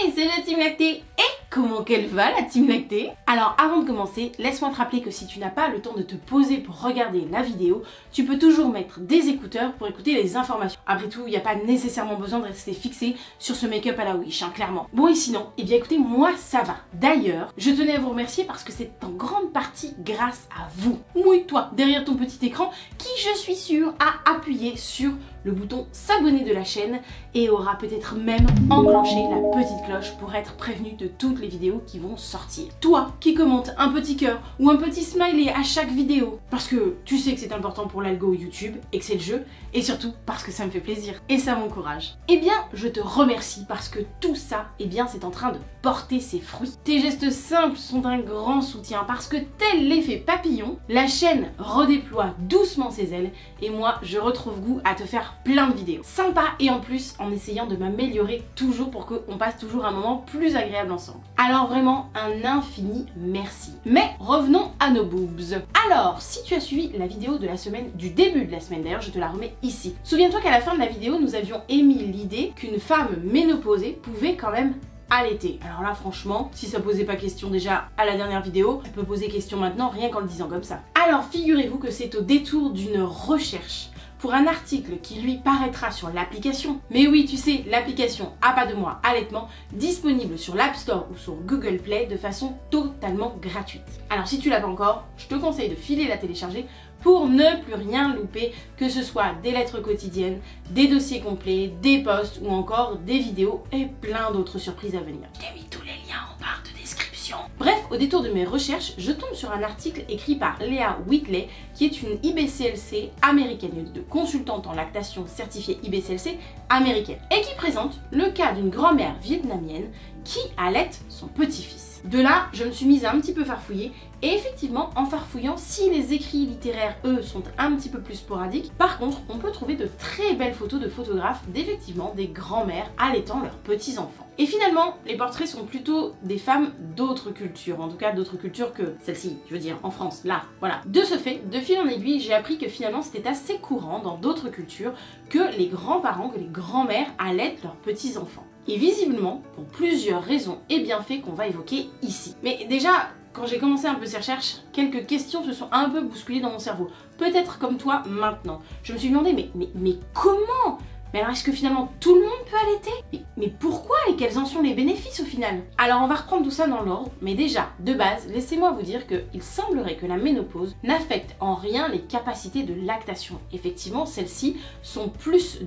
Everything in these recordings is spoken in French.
Hey, c'est la Team Lactée. Et comment qu'elle va, la Team Lactée? Alors avant de commencer, laisse-moi te rappeler que si tu n'as pas le temps de te poser pour regarder la vidéo, tu peux toujours mettre des écouteurs pour écouter les informations. Après tout, il n'y a pas nécessairement besoin de rester fixé sur ce make-up à la Wish, hein, clairement. Bon et sinon, eh bien écoutez, moi ça va. D'ailleurs, je tenais à vous remercier parce que c'est en grande partie grâce à vous. Mouille-toi derrière ton petit écran qui, je suis sûre, a appuyé sur le bouton s'abonner de la chaîne et aura peut-être même enclenché la petite cloche pour être prévenu de toutes les vidéos qui vont sortir. Toi qui commente un petit cœur ou un petit smiley à chaque vidéo parce que tu sais que c'est important pour l'algo YouTube et que c'est le jeu, et surtout parce que ça me fait plaisir et ça m'encourage. Eh bien je te remercie parce que tout ça, eh bien c'est en train de porter ses fruits. Tes gestes simples sont un grand soutien parce que tel l'effet papillon, la chaîne redéploie doucement ses ailes et moi je retrouve goût à te faire plein de vidéos sympa et en plus en essayant de m'améliorer toujours pour qu'on passe toujours un moment plus agréable ensemble. Alors vraiment un infini merci. Mais revenons à nos boobs. Alors si tu as suivi la vidéo de la semaine, du début de la semaine d'ailleurs, je te la remets ici. Souviens-toi qu'à la fin de la vidéo nous avions émis l'idée qu'une femme ménopausée pouvait quand même allaiter. Alors là franchement, si ça posait pas question déjà à la dernière vidéo, ça peut poser question maintenant rien qu'en le disant comme ça. Alors figurez-vous que c'est au détour d'une recherche pour un article qui lui paraîtra sur l'application, mais oui tu sais, l'application à pas de moi allaitement, disponible sur l'App Store ou sur Google Play de façon totalement gratuite. Alors si tu l'as pas encore, je te conseille de filer la télécharger pour ne plus rien louper, que ce soit des lettres quotidiennes, des dossiers complets, des posts ou encore des vidéos et plein d'autres surprises à venir. Je t'ai mis tous les liens en barre de description. Bref, au détour de mes recherches, je tombe sur un article écrit par Léa Whitley, qui est une IBCLC américaine, de consultante en lactation certifiée IBCLC américaine, et qui présente le cas d'une grand-mère vietnamienne qui allaite son petit-fils. De là, je me suis mise à un petit peu farfouiller, et effectivement, en farfouillant, si les écrits littéraires, eux, sont un petit peu plus sporadiques, par contre, on peut trouver de très belles photos de photographes d'effectivement des grands-mères allaitant leurs petits-enfants. Et finalement, les portraits sont plutôt des femmes d'autres cultures, en tout cas d'autres cultures que celle-ci, je veux dire, en France, là, voilà. De ce fait, de fil en aiguille, j'ai appris que finalement c'était assez courant dans d'autres cultures que les grands-parents, que les grands-mères allaitent leurs petits-enfants. Et visiblement, pour plusieurs raisons et bienfaits qu'on va évoquer ici. Mais déjà, quand j'ai commencé un peu ces recherches, quelques questions se sont un peu bousculées dans mon cerveau. Peut-être comme toi maintenant. Je me suis demandé, mais comment ? Mais alors est-ce que finalement tout le monde peut allaiter ? Mais pourquoi et quels en sont les bénéfices au final ? Alors on va reprendre tout ça dans l'ordre, mais déjà, de base, laissez-moi vous dire qu'il semblerait que la ménopause n'affecte en rien les capacités de lactation. Effectivement, celles-ci sont plus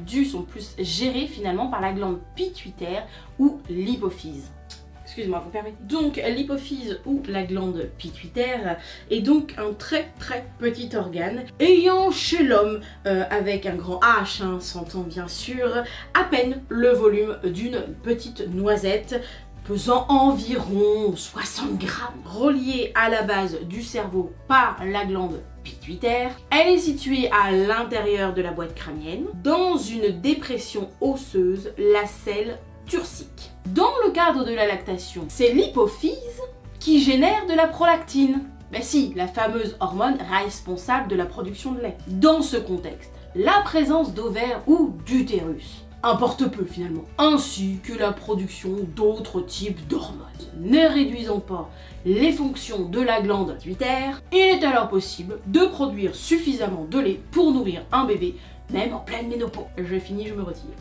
gérées finalement par la glande pituitaire ou l'hypophyse. Excuse-moi, vous permettez. Donc l'hypophyse ou la glande pituitaire est donc un très petit organe ayant chez l'homme, avec un grand H, hein, s'entend bien sûr, à peine le volume d'une petite noisette, pesant environ 60 grammes, reliée à la base du cerveau par la glande pituitaire. Elle est située à l'intérieur de la boîte crânienne, dans une dépression osseuse, la selle turcique. Dans le cadre de la lactation, c'est l'hypophyse qui génère de la prolactine. Ben si, la fameuse hormone responsable de la production de lait. Dans ce contexte, la présence d'ovaires ou d'utérus importe peu finalement, ainsi que la production d'autres types d'hormones. Ne réduisant pas les fonctions de la glande pituitaire, il est alors possible de produire suffisamment de lait pour nourrir un bébé, même en pleine ménopause. Je finis, je me retire.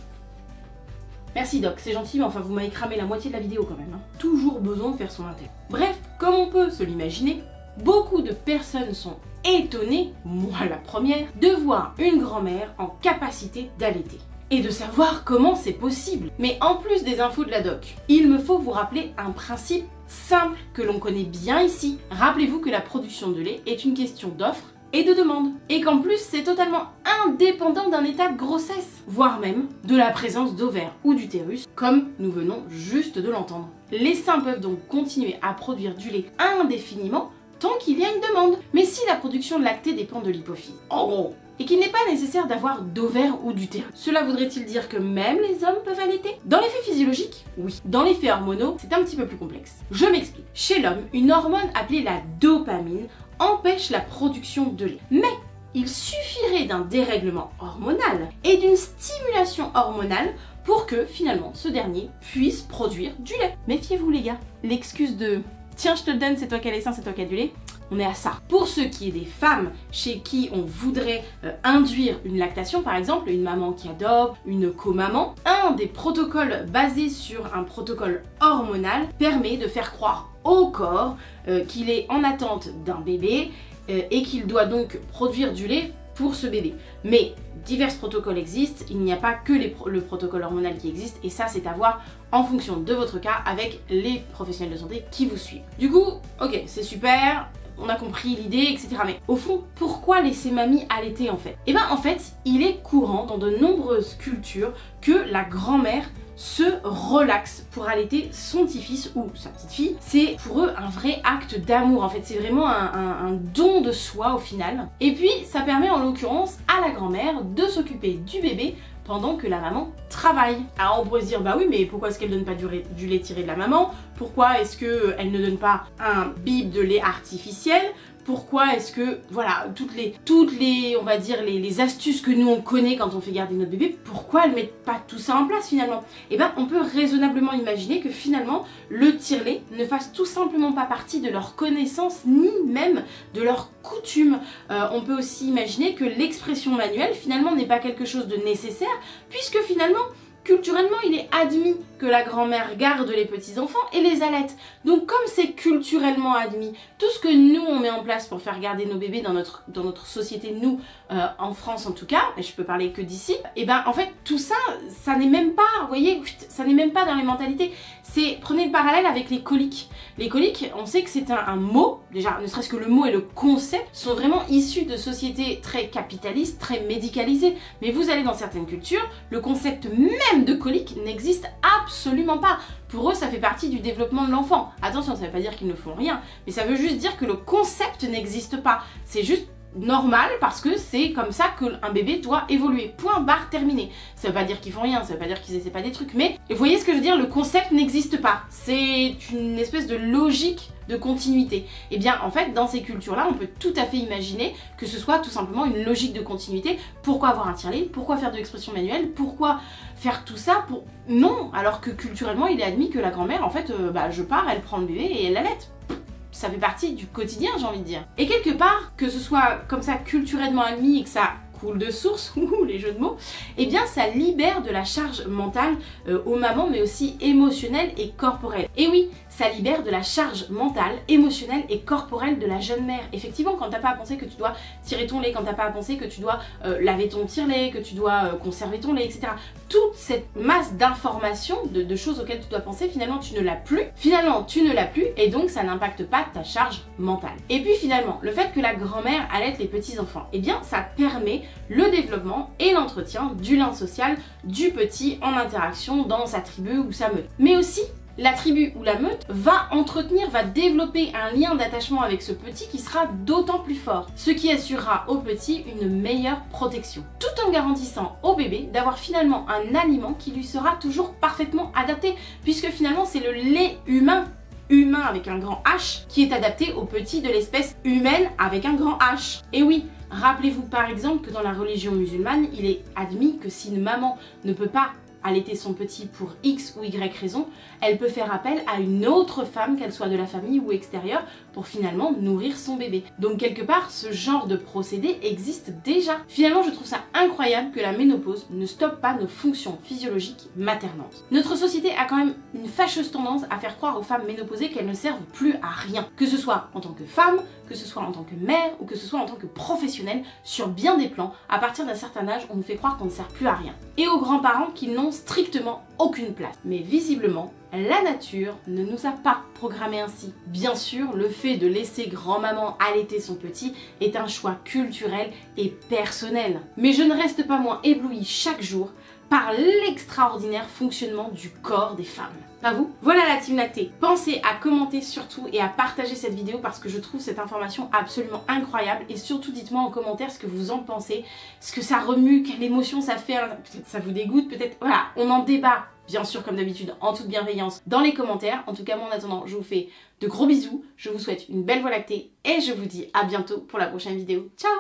Merci Doc, c'est gentil, mais enfin vous m'avez cramé la moitié de la vidéo quand même. Hein. Toujours besoin de faire son intérêt. Bref, comme on peut se l'imaginer, beaucoup de personnes sont étonnées, moi la première, de voir une grand-mère en capacité d'allaiter. Et de savoir comment c'est possible. Mais en plus des infos de la doc, il me faut vous rappeler un principe simple que l'on connaît bien ici. Rappelez-vous que la production de lait est une question d'offre et de demande. Et qu'en plus, c'est totalement indépendant d'un état de grossesse, voire même de la présence d'ovaires ou d'utérus, comme nous venons juste de l'entendre. Les seins peuvent donc continuer à produire du lait indéfiniment tant qu'il y a une demande. Mais si la production lactée dépend de l'hypophyse, en gros, et qu'il n'est pas nécessaire d'avoir d'ovaires ou d'utérus, cela voudrait-il dire que même les hommes peuvent allaiter ? Dans l'effet physiologique, oui. Dans l'effet hormonaux, c'est un petit peu plus complexe. Je m'explique. Chez l'homme, une hormone appelée la dopamine empêche la production de lait. Mais il suffirait d'un dérèglement hormonal et d'une stimulation hormonale pour que finalement ce dernier puisse produire du lait. Méfiez-vous les gars, l'excuse de tiens je te le donne, c'est toi qui as les seins, c'est toi qui as du lait, on est à ça. Pour ce qui est des femmes chez qui on voudrait induire une lactation, par exemple, une maman qui adopte, une co-maman, un des protocoles basés sur un protocole hormonal permet de faire croire au corps qu'il est en attente d'un bébé et qu'il doit donc produire du lait pour ce bébé. Mais divers protocoles existent, il n'y a pas que le protocole hormonal qui existe et ça c'est à voir en fonction de votre cas avec les professionnels de santé qui vous suivent. Du coup, ok, c'est super, on a compris l'idée, etc. Mais au fond, pourquoi laisser mamie allaiter en fait? Eh bien en fait, il est courant dans de nombreuses cultures que la grand-mère se relaxe pour allaiter son petit-fils ou sa petite-fille. C'est pour eux un vrai acte d'amour, en fait c'est vraiment un don de soi au final. Et puis ça permet en l'occurrence à la grand-mère de s'occuper du bébé pendant que la maman travaille. Alors on pourrait se dire bah oui mais pourquoi est-ce qu'elle donne pas du lait tiré de la maman? Pourquoi est-ce qu'elle ne donne pas un bib de lait artificiel? Pourquoi est-ce que, voilà, toutes les on va dire, les astuces que nous on connaît quand on fait garder notre bébé, pourquoi elles mettent pas tout ça en place finalement? Eh bien, on peut raisonnablement imaginer que finalement, le tire-lait ne fasse tout simplement pas partie de leur connaissance, ni même de leur coutume. On peut aussi imaginer que l'expression manuelle, finalement, n'est pas quelque chose de nécessaire, puisque finalement, culturellement, il est admis que la grand-mère garde les petits-enfants et les allaite. Donc comme c'est culturellement admis, tout ce que nous on met en place pour faire garder nos bébés dans notre société, nous, en France en tout cas, et je peux parler que d'ici, et ben en fait tout ça, ça n'est même pas, vous voyez, ça n'est même pas dans les mentalités. Prenez le parallèle avec les coliques. Les coliques, on sait que c'est un mot, déjà ne serait-ce que le mot et le concept sont vraiment issus de sociétés très capitalistes, très médicalisées. Mais vous allez dans certaines cultures, le concept même de colique n'existe absolument pas. Pour eux, ça fait partie du développement de l'enfant. Attention, ça ne veut pas dire qu'ils ne font rien, mais ça veut juste dire que le concept n'existe pas. C'est juste normal parce que c'est comme ça qu'un bébé doit évoluer. Point barre terminé. Ça veut pas dire qu'ils font rien, ça veut pas dire qu'ils essaient pas des trucs, mais vous voyez ce que je veux dire, le concept n'existe pas. C'est une espèce de logique de continuité. Et bien en fait dans ces cultures-là, on peut tout à fait imaginer que ce soit tout simplement une logique de continuité. Pourquoi avoir un tire-lait? Pourquoi faire de l'expression manuelle? Pourquoi faire tout ça pour... Non, alors que culturellement il est admis que la grand-mère en fait, je pars, elle prend le bébé et elle l'allaite. Ça fait partie du quotidien, j'ai envie de dire. Et quelque part, que ce soit comme ça culturellement admis et que ça coule de source, les jeux de mots, eh bien ça libère de la charge mentale aux mamans, mais aussi émotionnelle et corporelle. Et oui, ça libère de la charge mentale, émotionnelle et corporelle de la jeune mère. Effectivement, quand t'as pas à penser que tu dois tirer ton lait, quand t'as pas à penser que tu dois laver ton tire-lait, que tu dois conserver ton lait, etc. Toute cette masse d'informations, de choses auxquelles tu dois penser, finalement tu ne l'as plus. Finalement, tu ne l'as plus et donc ça n'impacte pas ta charge mentale. Et puis finalement, le fait que la grand-mère allaite les petits-enfants, eh bien ça permet le développement et l'entretien du lien social du petit en interaction dans sa tribu ou sa meute. Mais aussi, la tribu ou la meute va développer un lien d'attachement avec ce petit qui sera d'autant plus fort, ce qui assurera au petit une meilleure protection, tout en garantissant au bébé d'avoir finalement un aliment qui lui sera toujours parfaitement adapté, puisque finalement c'est le lait humain avec un grand H qui est adapté au petit de l'espèce humaine avec un grand H. Et oui, rappelez-vous par exemple que dans la religion musulmane, il est admis que si une maman ne peut pas allaiter son petit pour X ou Y raison, elle peut faire appel à une autre femme, qu'elle soit de la famille ou extérieure, pour finalement nourrir son bébé. Donc quelque part, ce genre de procédé existe déjà. Finalement, je trouve ça incroyable que la ménopause ne stoppe pas nos fonctions physiologiques maternantes. Notre société a quand même une fâcheuse tendance à faire croire aux femmes ménopausées qu'elles ne servent plus à rien. Que ce soit en tant que femme, que ce soit en tant que mère ou que ce soit en tant que professionnelle, sur bien des plans, à partir d'un certain âge, on nous fait croire qu'on ne sert plus à rien. Et aux grands-parents qu'ils n'ont strictement aucune place. Mais visiblement, la nature ne nous a pas programmé ainsi. Bien sûr, le fait de laisser grand-maman allaiter son petit est un choix culturel et personnel. Mais je ne reste pas moins éblouie chaque jour par l'extraordinaire fonctionnement du corps des femmes. Pas vous? Voilà la team lactée. Pensez à commenter surtout et à partager cette vidéo parce que je trouve cette information absolument incroyable, et surtout dites-moi en commentaire ce que vous en pensez, ce que ça remue, quelle émotion ça fait, peut-être ça vous dégoûte, peut-être, voilà, on en débat. Bien sûr, comme d'habitude, en toute bienveillance dans les commentaires. En tout cas, moi en attendant, je vous fais de gros bisous, je vous souhaite une belle voie lactée et je vous dis à bientôt pour la prochaine vidéo. Ciao!